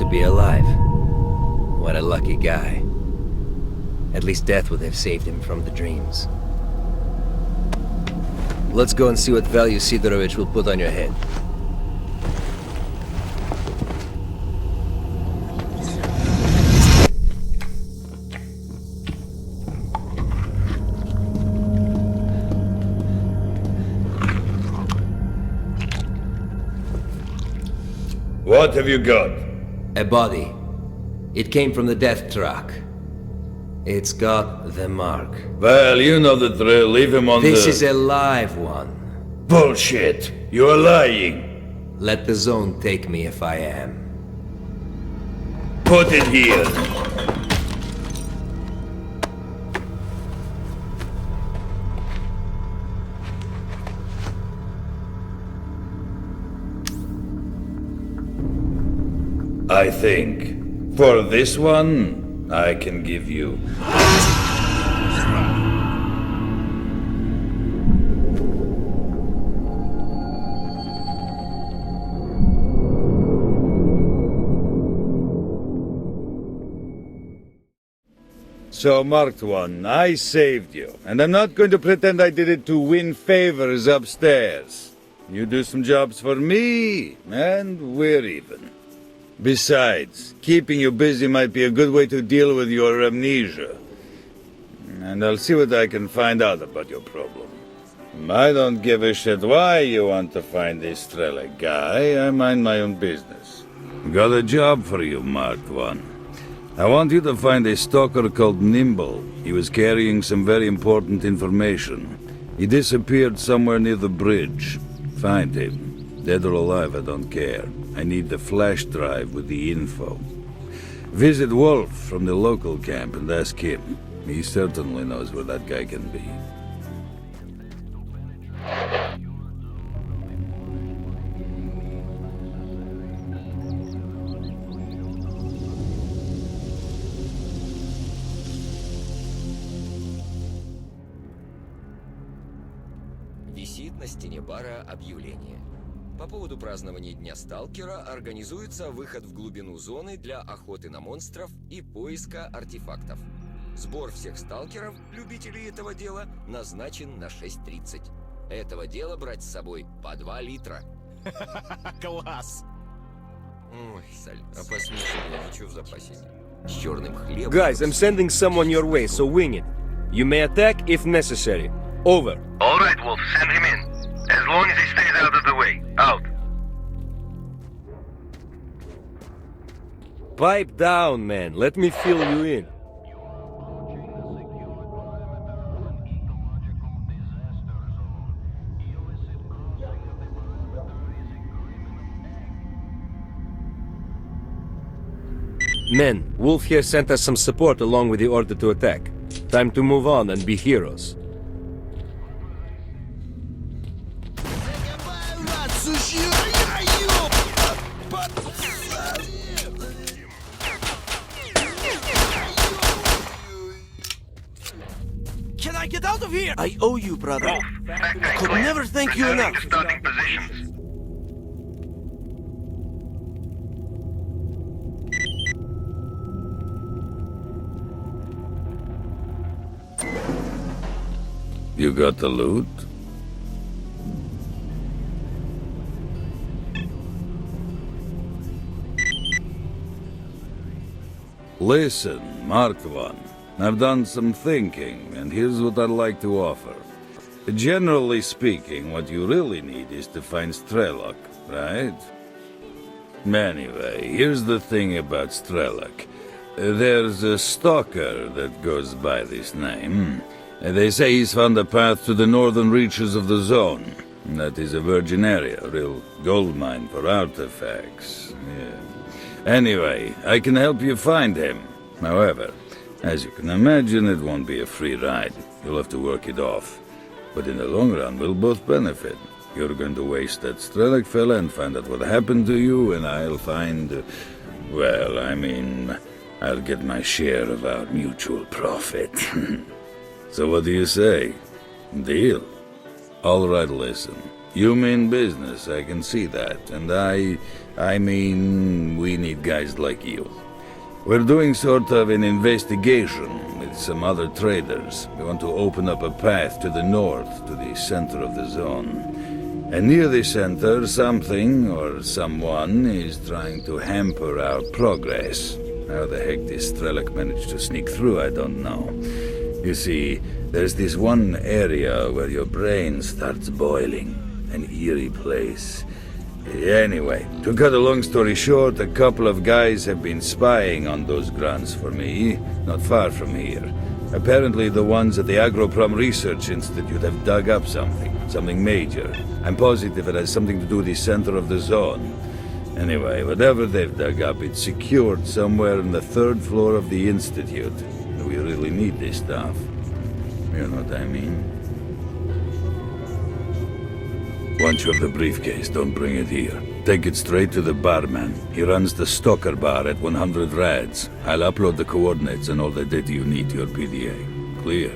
be alive. What a lucky guy. At least death would have saved him from the dreams. Let's go and see what value Sidorovich will put on your head. What have you got? A body. It came from the death truck. It's got the mark. Well, you know the drill. Leave him on This is a live one. Bullshit! You are lying! Let the zone take me if I am. Put it here! I think, for this one, I can give you... So, Marked One, I saved you, and I'm not going to pretend I did it to win favors upstairs. You do some jobs for me, and we're even. Besides, keeping you busy might be a good way to deal with your amnesia. And I'll see what I can find out about your problem. I don't give a shit why you want to find this S.T.A.L.K.E.R guy. I mind my own business. Got a job for you, Marked One. I want you to find a stalker called Nimble. He was carrying some very important information. He disappeared somewhere near the bridge. Find him. Dead or alive, I don't care. I need the flash drive with the info. Visit Wolf from the local camp and ask him. He certainly knows where that guy can be. Висит на стене бара объявление. По поводу празднования Дня Сталкера организуется выход в глубину зоны для охоты на монстров и поиска артефактов. Сбор всех сталкеров, любителей этого дела, назначен на 6:30. Этого дела брать с собой по 2 литра. Класс! Ой, Саль, а посмешнее ничего в запасе нет. С черным хлебом... Guys, I'm sending someone your way, so wing it. You may attack if necessary. Over. All right, Wolf, send him in. As long as he stays out of the way. Out. Pipe down, man. Let me fill you in. Men, Wolf here sent us some support along with the order to attack. Time to move on and be heroes. Can I get out of here? I owe you, brother. Wolf, that guy Could clear. never thank you Returning enough. to starting positions. You got the loot? Listen, Marked One. I've done some thinking, and here's what I'd like to offer. Generally speaking, what you really need is to find S.T.A.L.K.E.R, right? Anyway, here's the thing about S.T.A.L.K.E.R. There's a stalker that goes by this name. They say he's found a path to the northern reaches of the zone. That is a virgin area, a real gold mine for artifacts. Yeah. Anyway, I can help you find him. However, as you can imagine, it won't be a free ride. You'll have to work it off. But in the long run, we'll both benefit. You're going to waste that S.T.A.L.K.E.R fella and find out what happened to you, and I'll find... well, I mean, I'll get my share of our mutual profit. So what do you say? Deal? All right, listen. You mean business, I can see that, and I mean, we need guys like you. We're doing sort of an investigation with some other traders. We want to open up a path to the north, to the center of the zone. And near the center, something or someone is trying to hamper our progress. How the heck this S.T.A.L.K.E.R managed to sneak through, I don't know. You see, there's this one area where your brain starts boiling. An eerie place. Anyway, to cut a long story short, a couple of guys have been spying on those grunts for me, not far from here. Apparently the ones at the Agroprom Research Institute have dug up something major. I'm positive it has something to do with the center of the zone. Anyway, whatever they've dug up, it's secured somewhere on the 3rd floor of the Institute. We really need this stuff. You know what I mean? Once you have the briefcase, don't bring it here. Take it straight to the barman. He runs the Stalker bar at 100 rads. I'll upload the coordinates and all the data you need to your PDA. Clear?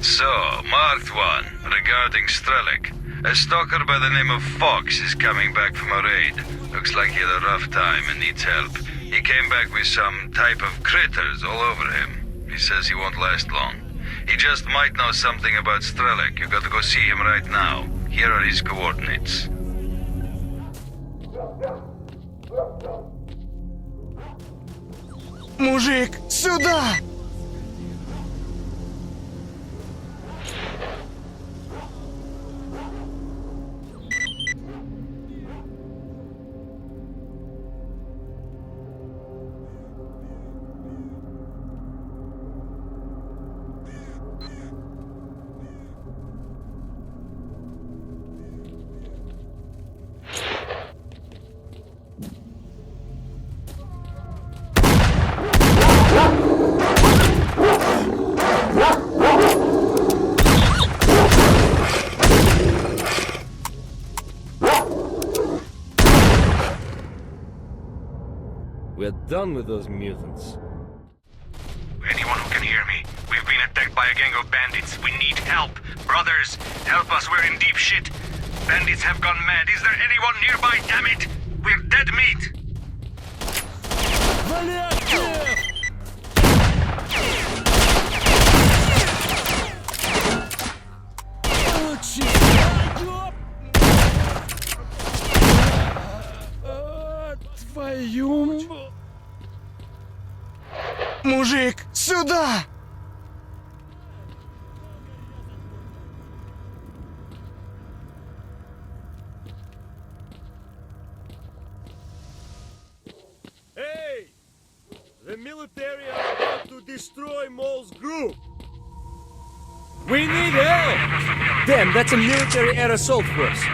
So, marked one, regarding S.T.A.L.K.E.R. A stalker by the name of Fox is coming back from a raid. Looks like he had a rough time and needs help. He came back with some type of critters all over him. He says he won't last long. He just might know something about S.T.A.L.K.E.R. You gotta go see him right now. Here are his coordinates. Мужик, сюда! We're done with those mutants. Anyone who can hear me, we've been attacked by a gang of bandits. We need help. Brothers, help us, we're in deep shit. Bandits have gone mad. Is there anyone nearby, damn it? We're dead meat. Твою... Мужик, сюда! Hey! The military are about to destroy Maul's group! We need help! Damn, that's a military air assault force.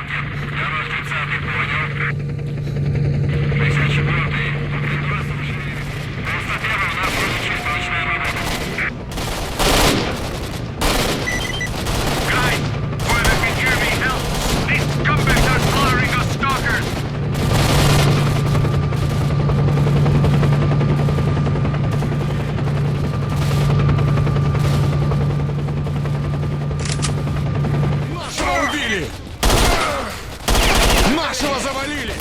Нашего завалили!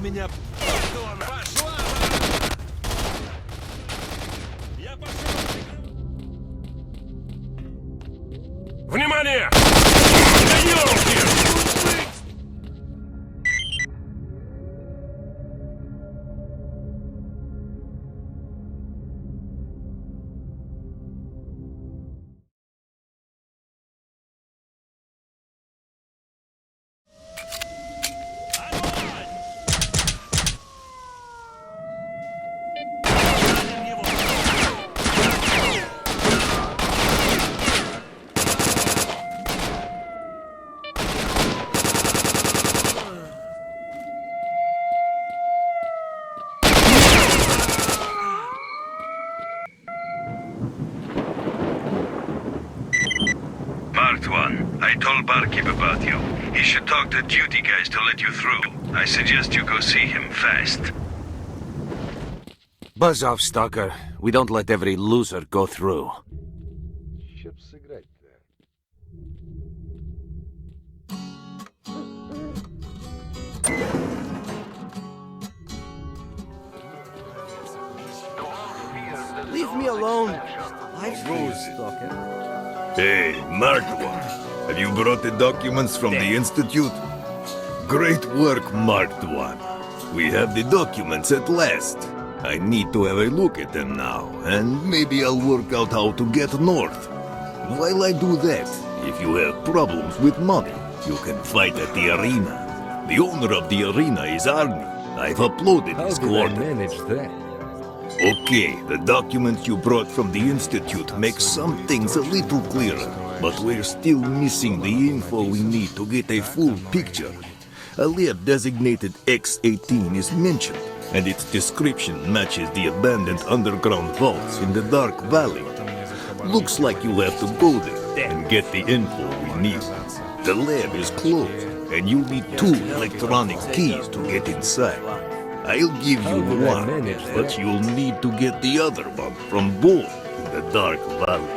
Меня, пошла! Я пошел! Внимание! Да ёлки! Marked one. I told Barkeep about you. He should talk to duty guys to let you through. I suggest you go see him fast. Buzz off, Stalker. We don't let every loser go through. alone. Life's great, Stalker. Hey, Mark One. Have you brought the documents from the Institute? Great work, Marked One. We have the documents at last. I need to have a look at them now, and maybe I'll work out how to get north. While I do that, if you have problems with money, you can fight at the arena. The owner of the arena is Arnie. I've uploaded How his did I coordinates. manage that? Okay, the documents you brought from the Institute make some things a little clearer, but we're still missing the info we need to get a full picture. A lab designated X-18 is mentioned, and its description matches the abandoned underground vaults in the Dark Valley. Looks like you'll have to go there and get the info we need. The lab is closed, and you'll need 2 electronic keys to get inside. I'll give you How did I one, manage but that? you'll need to get the other one from Bull in the Dark Valley.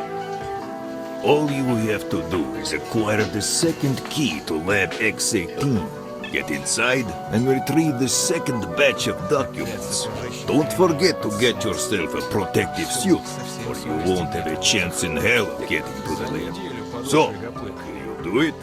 All you have to do is acquire the second key to Lab X-18. Get inside and retrieve the second batch of documents. Don't forget to get yourself a protective suit, or you won't have a chance in hell of getting to the lab. So, can you do it?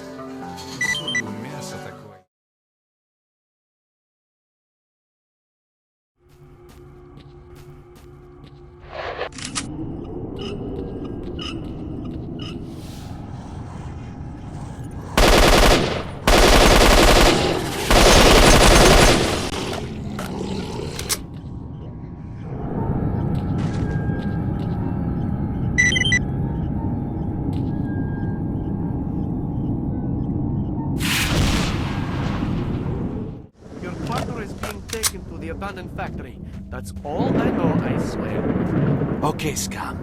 Your partner is being taken to the abandoned factory. That's all I know, I swear. Okay, scum.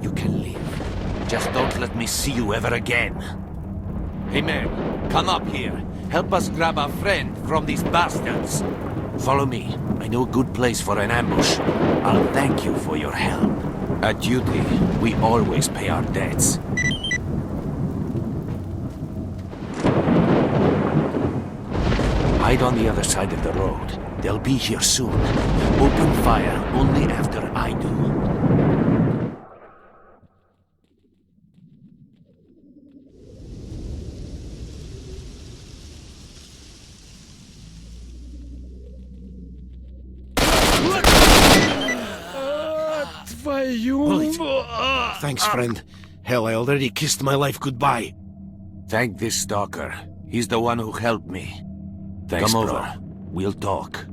You can leave. Just don't let me see you ever again. Hey, man, come up here. Help us grab our friend from these bastards. Follow me. I know a good place for an ambush. I'll thank you for your help. At duty, we always pay our debts. Hide on the other side of the road. They'll be here soon. Open fire only after I do. Bullet. Thanks, friend. Hell, I already kissed my life goodbye. Thank this stalker. He's the one who helped me. Thanks, Come over. We'll talk.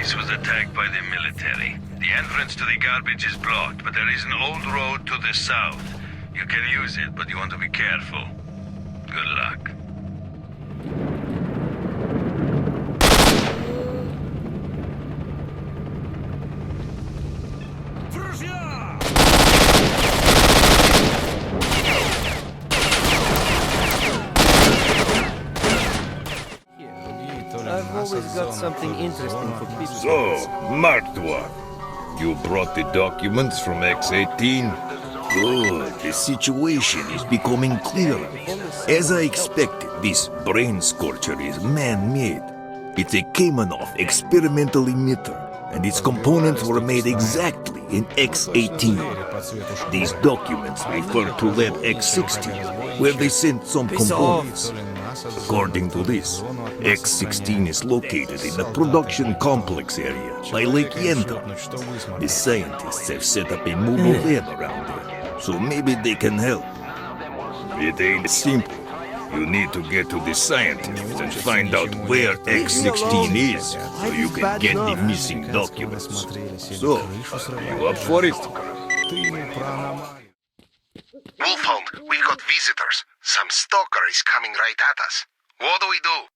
place was attacked by the military. The entrance to the garbage is blocked, but there is an old road to the south. You can use it, but you want to be careful. Good luck. I've always got something interesting for people. So, marked one. You brought the documents from X-18? Good. The situation is becoming clearer. As I expected, this brain scorcher is man-made. It's a Kamenov experimental emitter, and its components were made exactly in X-18. These documents refer to Lab X-16, where they sent some components. According to this, X-16 is located in the production complex area by Lake Yenda. The scientists have set up a mobile lab around there, so maybe they can help. It ain't simple. You need to get to the scientists and find out where X-16 is, so you can get the missing documents. So, are you up for it? Wolfhound, we've got visitors. Some stalker is coming right at us. What do we do?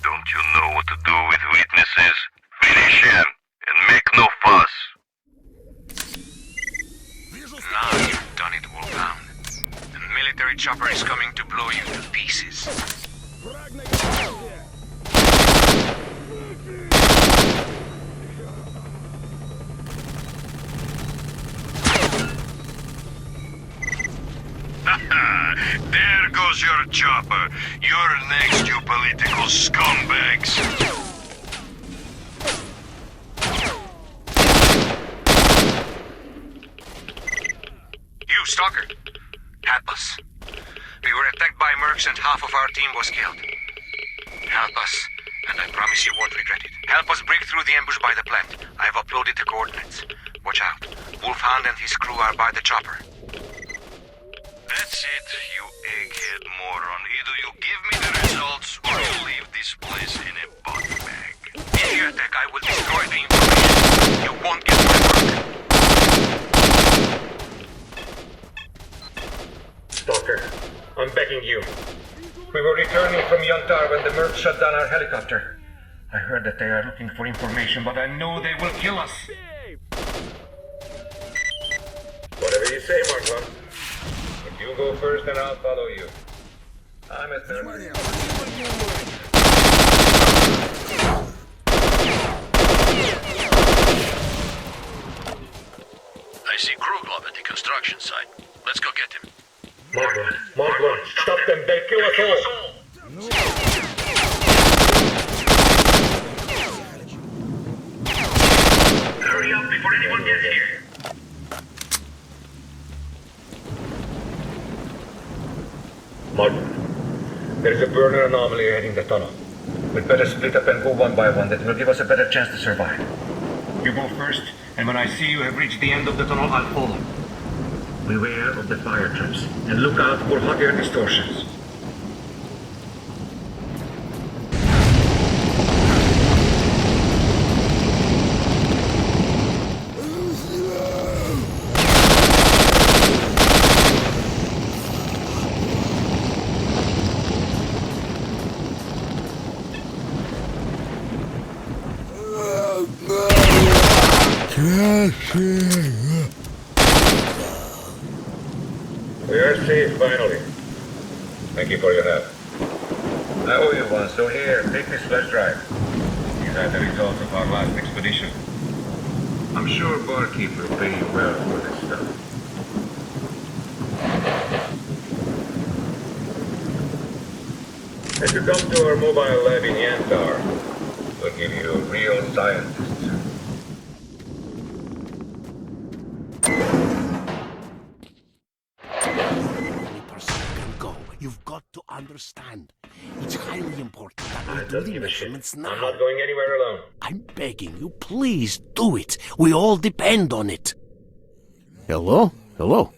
Don't you know what to do with witnesses? Finish him and make no fuss. Now you've done it, Wolfhound. The military chopper is coming to blow you to pieces. There goes your chopper. You're next, you political scumbags. You, Stalker. Help us. We were attacked by mercs and half of our team was killed. Help us, and I promise you won't regret it. Help us break through the ambush by the plant. I have uploaded the coordinates. Watch out. Wolfhound and his crew are by the chopper. That's it, you egghead moron. Either you give me the results or you leave this place in a butt bag. If you attack, I will destroy the information. You won't get my work. Stalker, I'm begging you. We were returning from Yontar when the mercs shut down our helicopter. I heard that they are looking for information, but I know they will kill us. Whatever you say, Mark. If you go first, then I'll follow you. I'm at the... I see Krugov at the construction site. Let's go get him. Mark one, stop them, they'll kill us all! Hurry up before anyone gets here. Mark, there's a burner anomaly heading the tunnel. We'd better split up and go one by one. That will give us a better chance to survive. You go first, and when I see you have reached the end of the tunnel, I'll follow. Beware of the fire traps, and look out for hot air distortions. We are safe, finally. Thank you for your help. I owe you one, so here, take this flash drive. These are the results of our last expedition. I'm sure Barkeep will pay you well for this stuff. If you come to our mobile lab in Yantar, we'll give you real scientists. You've got to understand. It's highly important that we do the measurements now. I'm not going anywhere alone. I'm begging you, please do it. We all depend on it. Hello? Hello?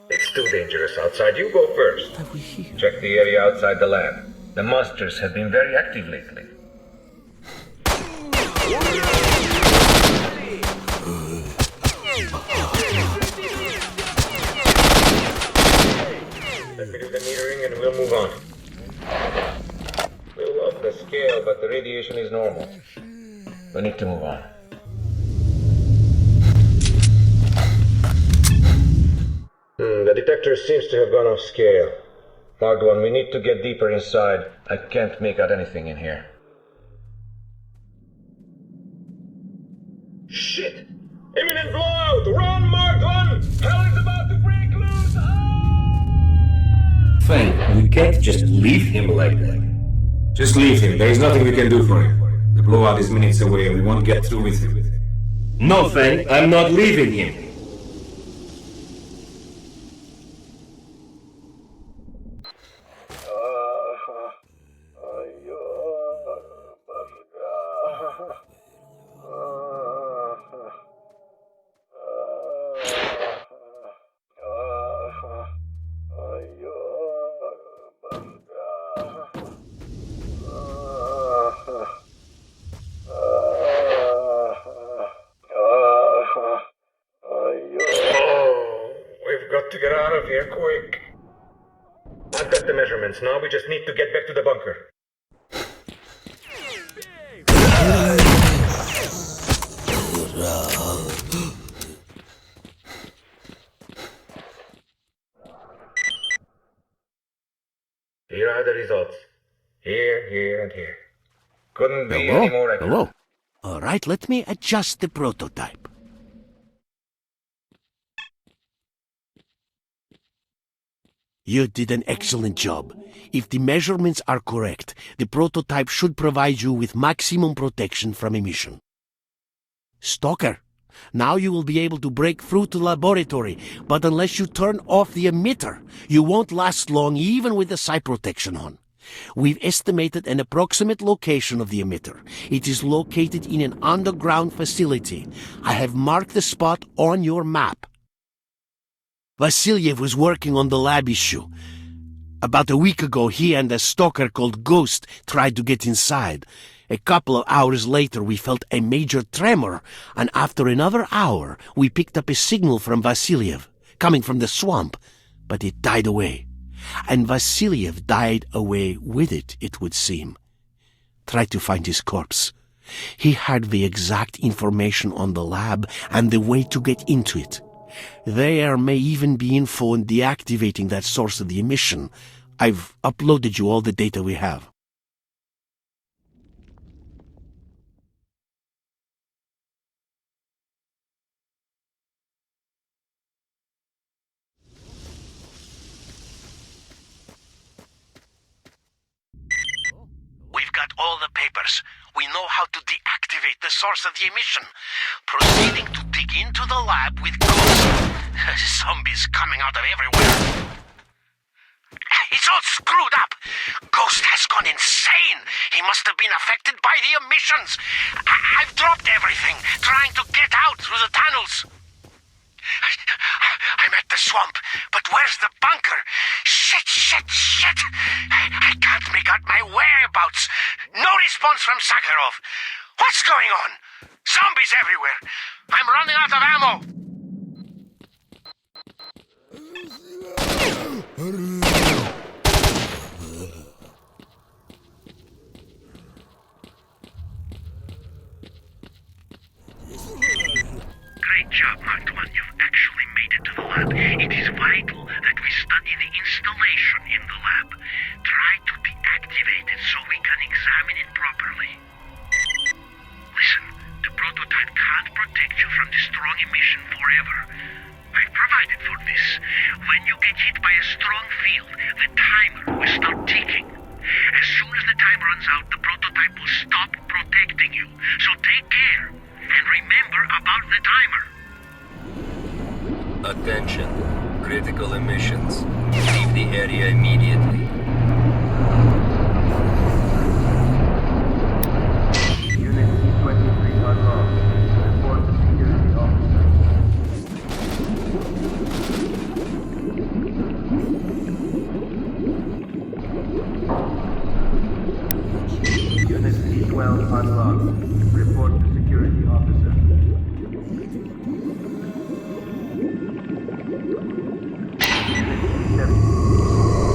It's too dangerous outside. You go first. Check the area outside the lab. The monsters have been very active lately. Let me do the metering and we'll move on. We'll up the scale, but the radiation is normal. We need to move on. The detector seems to have gone off scale. Marked 1, we need to get deeper inside. I can't make out anything in here. Shit! Imminent blowout! Run, Marked 1! Hell is about to break loose! Fang, we can't just leave him like that. Just leave him. There is nothing we can do for him. The blowout is minutes away and we won't get through with him. No, Fang, I'm not leaving him. We've got to get out of here quick. I've got the measurements. Now we just need to get back to the bunker. Here are the results. Here, here, and here. Couldn't be any more accurate. Hello. All right, let me adjust the prototype. You did an excellent job. If the measurements are correct, the prototype should provide you with maximum protection from emission. Stalker, now you will be able to break through to the laboratory, but unless you turn off the emitter, you won't last long even with the side protection on. We've estimated an approximate location of the emitter. It is located in an underground facility. I have marked the spot on your map. Vasiliev was working on the lab issue. About a week ago, he and a stalker called Ghost tried to get inside. A couple of hours later, we felt a major tremor, and after another hour, we picked up a signal from Vasiliev, coming from the swamp, but it died away. And Vasiliev died away with it, it would seem. Try to find his corpse. He had the exact information on the lab and the way to get into it. There may even be info on deactivating that source of the emission. I've uploaded you all the data we have. We've got all the papers. We know how to deactivate the source of the emission. Proceeding to dig into the lab with ghosts. Zombies coming out of everywhere. It's all screwed up. Ghost has gone insane. He must have been affected by the emissions. I've dropped everything, trying to get out through the tunnels. I'm at the swamp, but where's the bunker? Shit! I can't make out my whereabouts. No response from Sakharov. What's going on? Zombies everywhere. I'm running out of ammo. Great job, Marked 1. You've actually made it to the lab. It is vital that we study the installation in the lab. Try to deactivate it so we can examine it properly. Listen, the prototype can't protect you from the strong emission forever. I've provided for this. When you get hit by a strong field, the timer will start ticking. As soon as the time runs Leave the area immediately. Unit 23 unlocked. Report to security officer. Unit C12 unlocked. Report to security officer. Unit C7.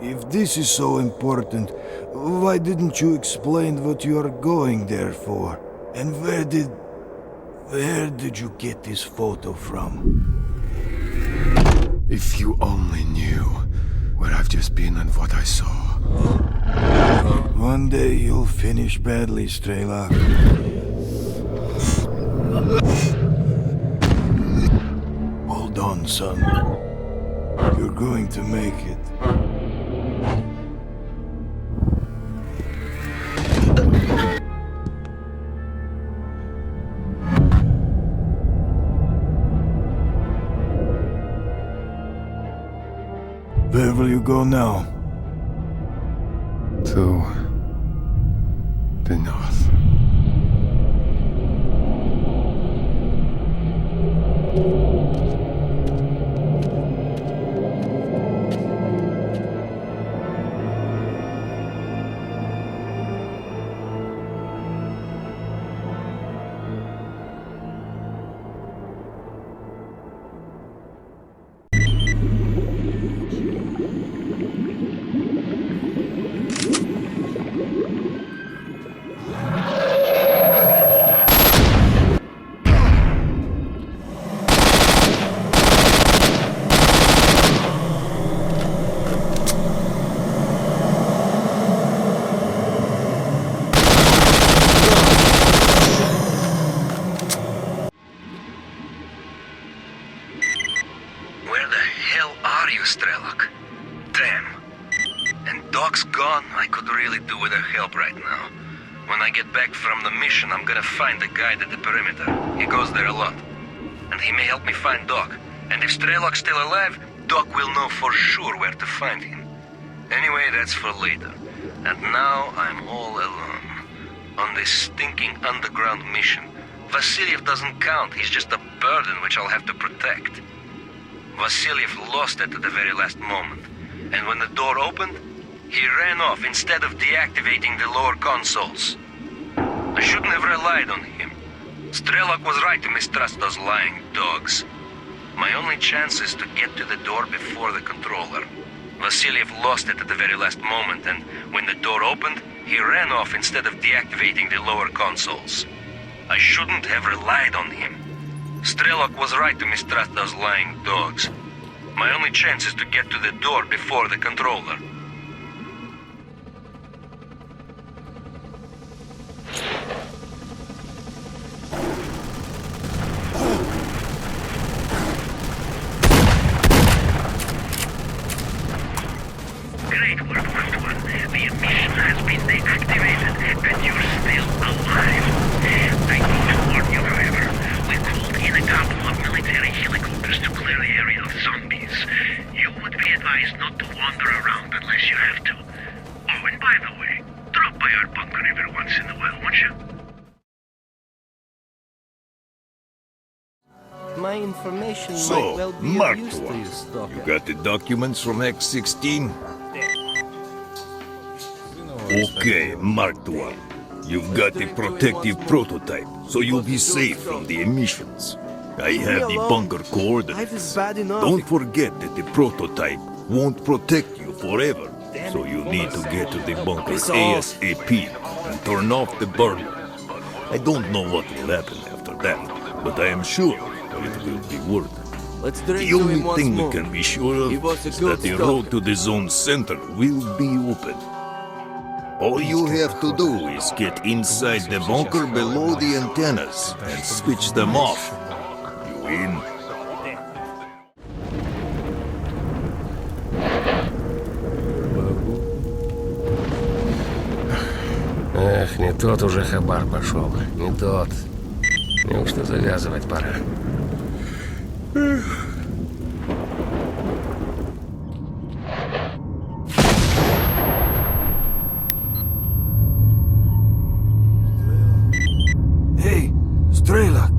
If this is so important, why didn't you explain what you are going there for? And where did you get this photo from? If you only knew where I've just been and what I saw. One day you'll finish badly, S.T.A.L.K.E.R. Hold on, son. You're going to make it. Where will you go now? To the north. Where the hell are you, S.T.A.L.K.E.R? Damn. And Doc's gone? I could really do with her help right now. When I get back from the mission, I'm gonna find the guide at the perimeter. He goes there a lot. And he may help me find Doc. And if S.T.A.L.K.E.'s still alive, Doc will know for sure where to find him. Anyway, that's for later. And now I'm all alone. On this stinking underground mission. Vasiliev doesn't count. He's just a burden which I'll have to protect. Vasiliev lost it at the very last moment. And when the door opened, he ran off instead of deactivating the lower consoles. I shouldn't have relied on him. S.T.A.L.K.E.R was right to mistrust those lying dogs. My only chance is to get to the door before the controller. Vasiliev lost it at the very last moment, and when the door opened, he ran off instead of deactivating the lower consoles. I shouldn't have relied on him. S.T.A.L.K.E.R was right to mistrust those lying dogs. My only chance is to get to the door before the controller. Great work, First One. The mission has been deactivated, and you're still alive. I need to warn you, however. We called in a couple of military helicopters to clear the area of zombies. You would be advised not to wander around unless you have to. Oh, and by the way, drop by our bunker every once in a while, won't you? My information might So, well be Mark of use to One, you, Stalker. you got the documents from X-16? Okay, Mark One. You've got a protective prototype, so you'll be safe from the emissions. I have the bunker coordinates. Life is bad enough. Don't forget that the prototype won't protect you forever, so you need to get to the bunker ASAP and turn off the burner. I don't know what will happen after that, but I am sure it will be worth it. Let's drink The to only him once thing more. we can be sure He of was a is good that the stalker. road to the zone center will be open. All you have to do is get inside the bunker below the antennas and switch them off. You in? тот уже хабар пошел. Не тот. Неужто завязывать пора? Hey, S.T.A.L.K.E.R.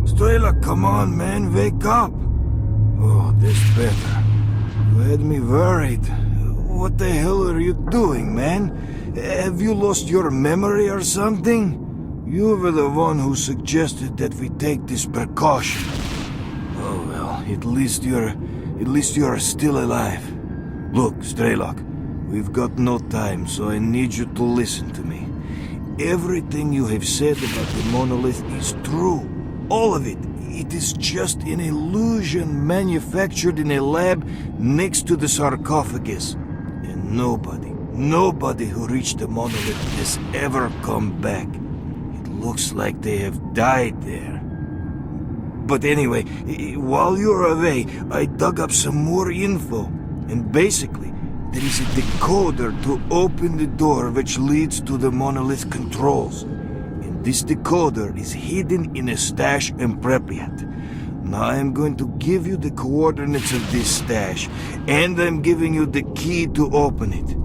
S.T.A.L.K.E.R, come on, man, wake up. Oh, that's better. You had me worried. What the hell are you doing, man? Have you lost your memory or something? You were the one who suggested that we take this precaution. Oh well, at least you're still alive. Look, S.T.A.L.K.E.R, we've got no time, so I need you to listen to me. Everything you have said about the monolith is true. All of it. It is just an illusion manufactured in a lab next to the sarcophagus. And nobody who reached the monolith has ever come back. It looks like they have died there. But anyway, while you're away, I dug up some more info. And basically, there is a decoder to open the door which leads to the monolith controls. And this decoder is hidden in a stash in Pripyat. Now I'm going to give you the coordinates of this stash, and I'm giving you the key to open it.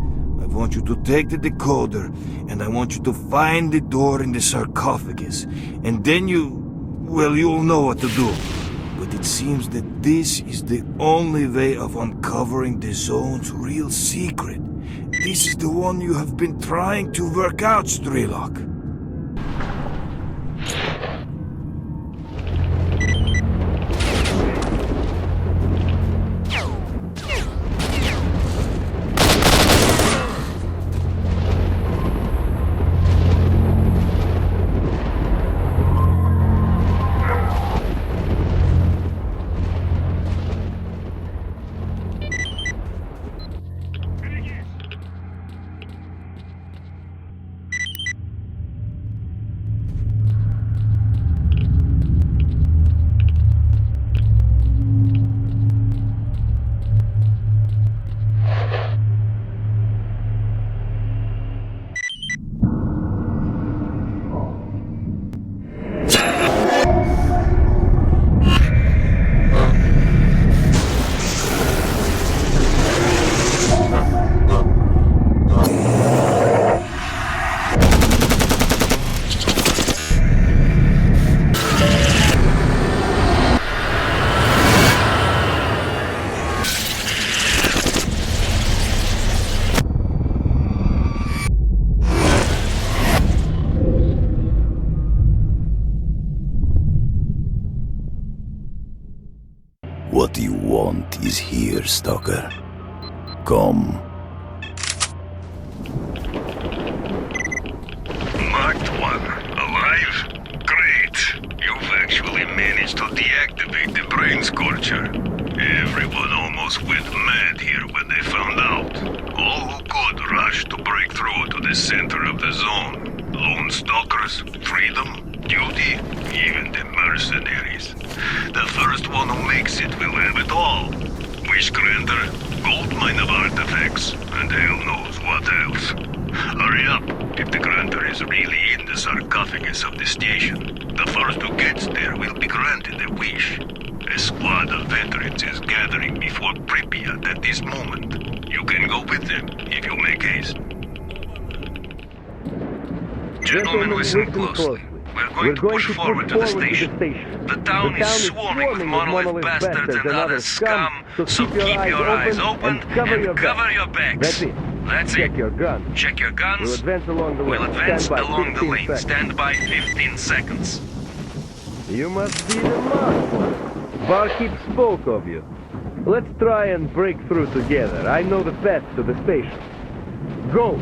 I want you to take the decoder, and I want you to find the door in the sarcophagus. And then you'll know what to do. But it seems that this is the only way of uncovering the zone's real secret. This is the one you have been trying to work out, S.T.A.L.K.E.R. What you want is here, Stalker. Come. Marked one. Alive? Great. You've actually managed to deactivate the brain scorcher. Everyone almost went mad here when they found out. All who could rushed to break through to the center of the zone. Lone stalkers, freedom, duty, even the mercenaries. The first one who makes it will have it all. Wish granter, gold mine of artifacts, and hell knows what else. Hurry up, if the granter is really in the sarcophagus of the station. The first who gets there will be granted a wish. A squad of veterans is gathering before Pripyat at this moment. You can go with them, if you make haste. Gentlemen, listen closely. We're going to push forward to the station. The town is swarming with monolith bastards and other scum, so keep your eyes open and cover your backs. That's it. Check your guns. We'll advance along the lane. Stand by 15 seconds. You must be the marked one. Barkeep spoke of you. Let's try and break through together. I know the path to the station. Go!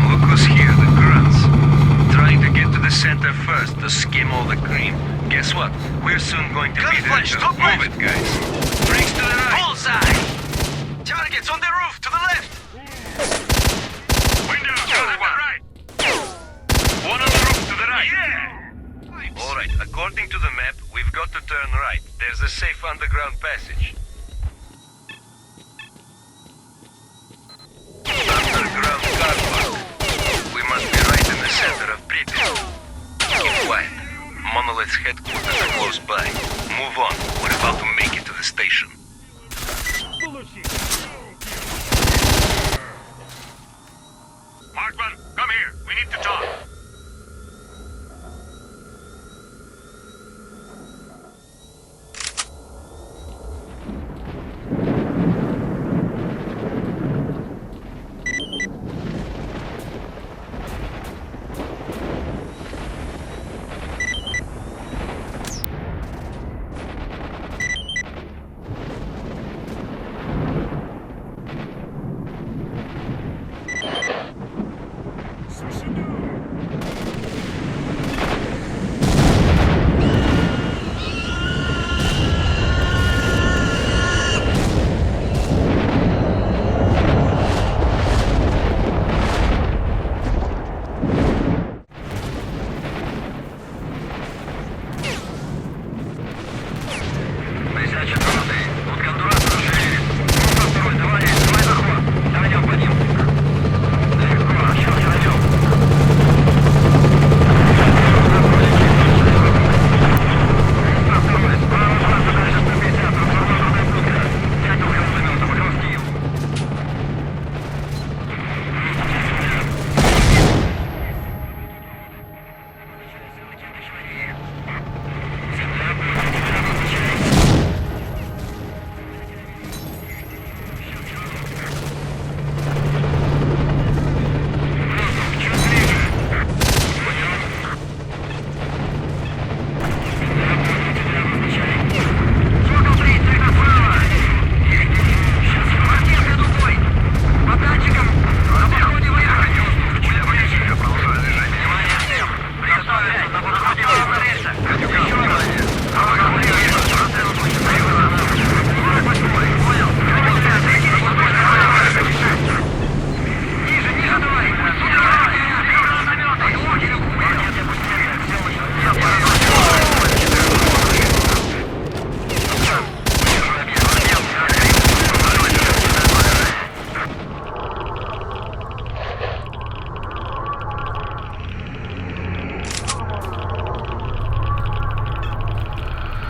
Look who's here, the grunts. Trying to get to the center first to skim all the cream. Guess what? We're soon going to be there. Stop move it, guys. Brakes to the right. Bullseye! Targets on the roof, to the left! Window, to the right! One on the roof, to the right! Yeah! Alright, according to the map, we've got to turn right. There's a safe underground passage. headquarters are close by. Move on. We're about to make it to the station. Markman, come here. We need to talk.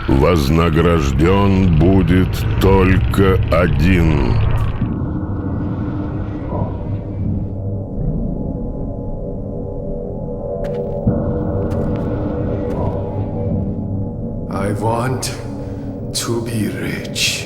Вознагражден будет только один. I want to be rich.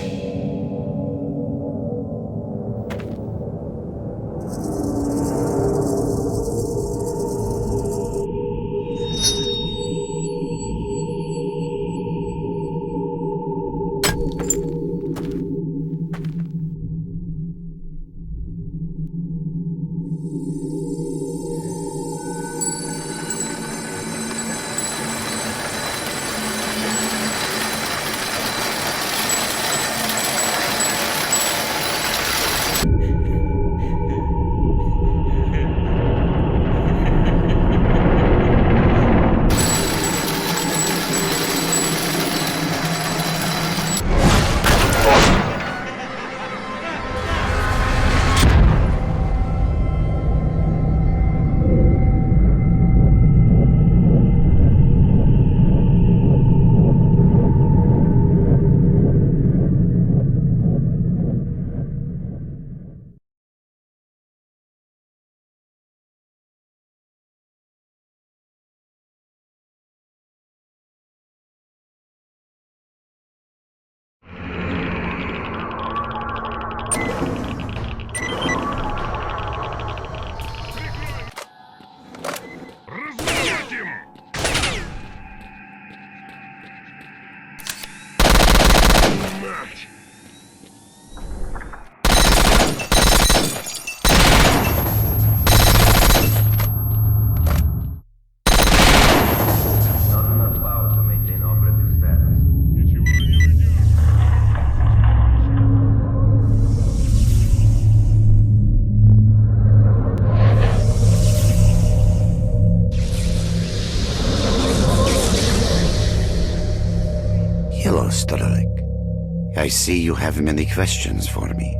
Hello, S.T.A.L.K.E.R. I see you have many questions for me.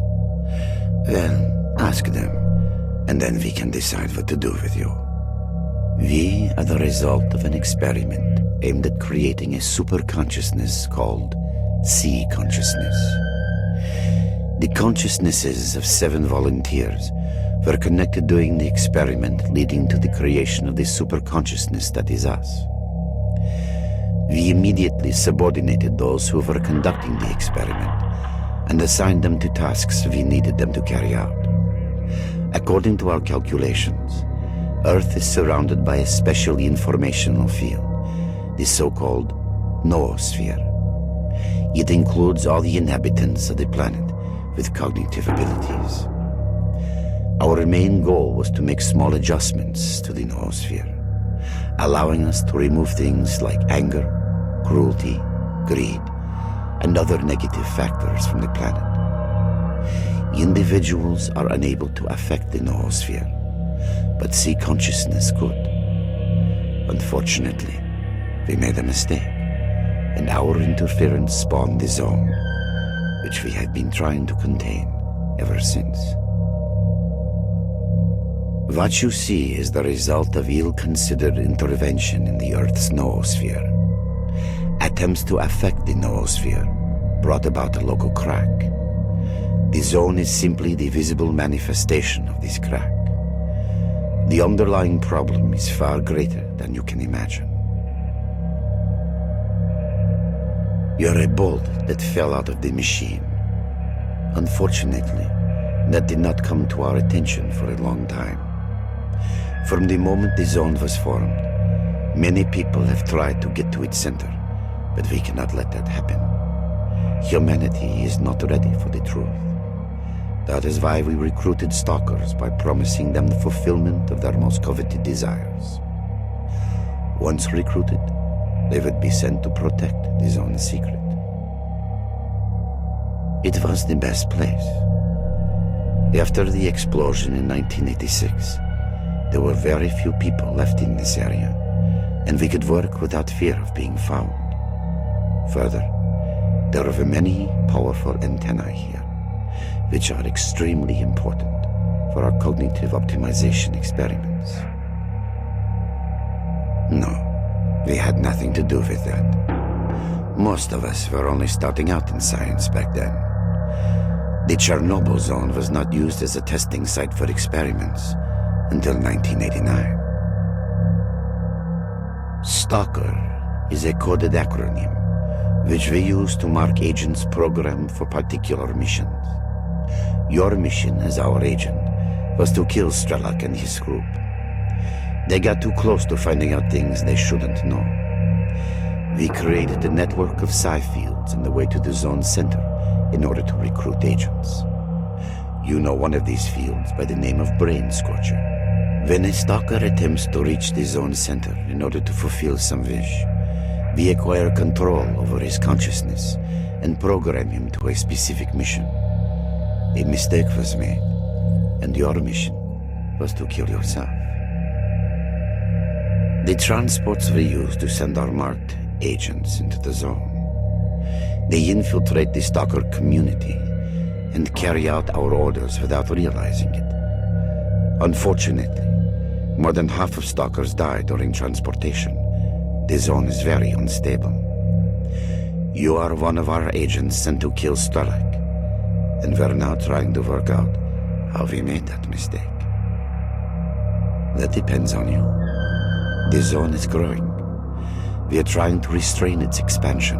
Well, ask them, and then we can decide what to do with you. We are the result of an experiment aimed at creating a super consciousness called C consciousness. The consciousnesses of 7 volunteers were connected during the experiment, leading to the creation of the super consciousness that is us. We immediately subordinated those who were conducting the experiment and assigned them to tasks we needed them to carry out. According to our calculations, Earth is surrounded by a special informational field, the so-called noosphere. It includes all the inhabitants of the planet with cognitive abilities. Our main goal was to make small adjustments to the noosphere, allowing us to remove things like anger, cruelty, greed, and other negative factors from the planet. Individuals are unable to affect the noosphere, but C consciousness could. Unfortunately, we made a mistake, and our interference spawned the zone, which we have been trying to contain ever since. What you see is the result of ill-considered intervention in the Earth's noosphere. Attempts to affect the noosphere brought about a local crack. The zone is simply the visible manifestation of this crack. The underlying problem is far greater than you can imagine. You're a bolt that fell out of the machine. Unfortunately, that did not come to our attention for a long time. From the moment the zone was formed, many people have tried to get to its center, but we cannot let that happen. Humanity is not ready for the truth. That is why we recruited stalkers by promising them the fulfillment of their most coveted desires. Once recruited, they would be sent to protect the zone's secret. It was the best place. After the explosion in 1986, there were very few people left in this area, and we could work without fear of being found. Further, there are many powerful antennae here, which are extremely important for our cognitive optimization experiments. No, we had nothing to do with that. Most of us were only starting out in science back then. The Chernobyl zone was not used as a testing site for experiments until 1989. Stalker is a coded acronym which we use to mark agents programmed for particular missions. Your mission as our agent was to kill S.T.A.L.K.E.R and his group. They got too close to finding out things they shouldn't know. We created a network of psi fields on the way to the zone's center in order to recruit agents. You know one of these fields by the name of Brain Scorcher. When a stalker attempts to reach the zone's center in order to fulfill some wish, we acquire control over his consciousness and program him to a specific mission. A mistake was made, and your mission was to kill yourself. The transports we use to send our marked agents into the zone. They infiltrate the Stalker community and carry out our orders without realizing it. Unfortunately, more than half of Stalkers die during transportation. The zone is very unstable. You are one of our agents sent to kill S.T.A.L.K.E.R, and we're now trying to work out how we made that mistake. That depends on you. The zone is growing. We are trying to restrain its expansion,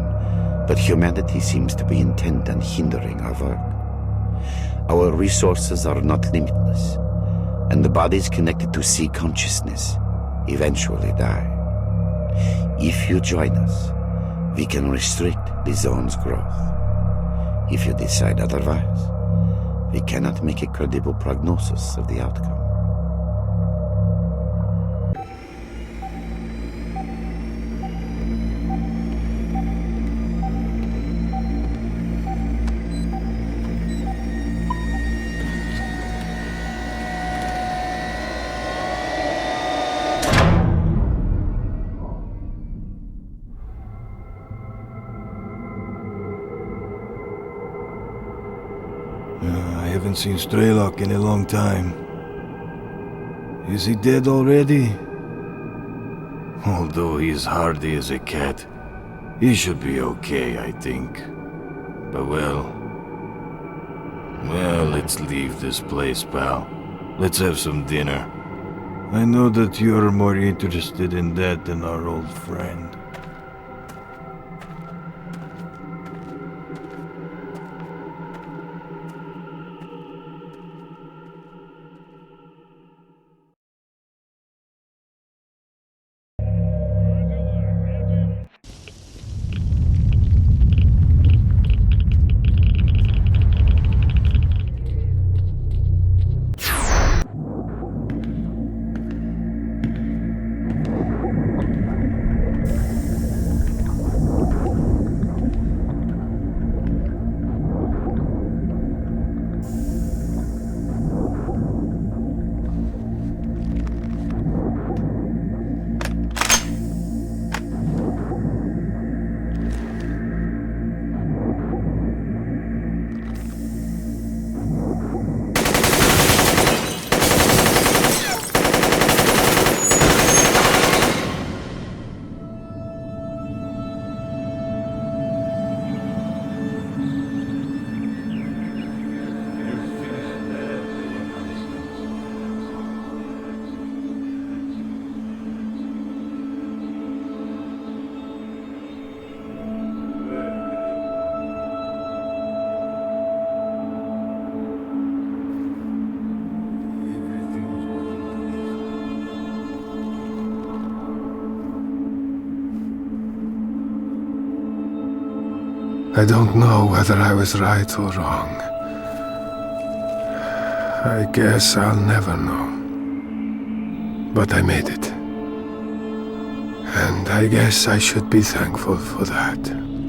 but humanity seems to be intent on hindering our work. Our resources are not limitless, and the bodies connected to C consciousness eventually die. If you join us, we can restrict the zone's growth. If you decide otherwise, we cannot make a credible prognosis of the outcome. I haven't seen S.T.A.L.K.E.R in a long time. Is he dead already? Although he's hardy as a cat, he should be okay, I think. But well, let's leave this place, pal. Let's have some dinner. I know that you're more interested in that than our old friend. I don't know whether I was right or wrong. I guess I'll never know. But I made it. And I guess I should be thankful for that.